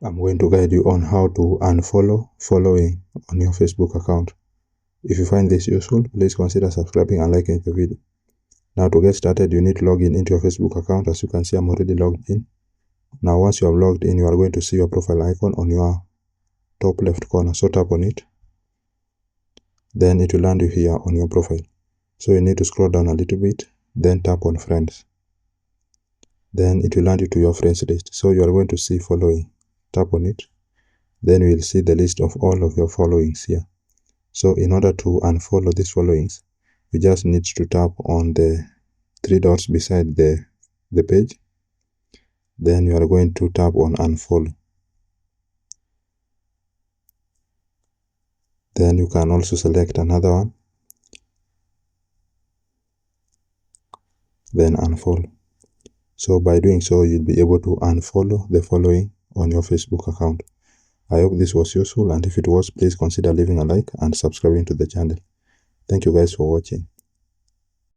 I'm going to guide you on how to unfollow following on your Facebook account. If you find this useful, please consider subscribing and liking the video. Now to get started, you need to log in into your Facebook account. As you can see, I'm already logged in. Now once you have logged in, you are going to see your profile icon on your top left corner. So tap on it. Then it will land you here on your profile. So you need to scroll down a little bit, then tap on friends. Then it will land you to your friends list. So you are going to see following. Tap on it. Then you will see the list of all of your followings here. So in order to unfollow these followings, you just need to tap on the three dots beside the page. Then you are going to tap on unfollow. Then you can also select another one. Then unfollow. So by doing so, you'll be able to unfollow the following on your Facebook account. I hope this was useful, and if it was, please consider leaving a like and subscribing to the channel. Thank you guys for watching.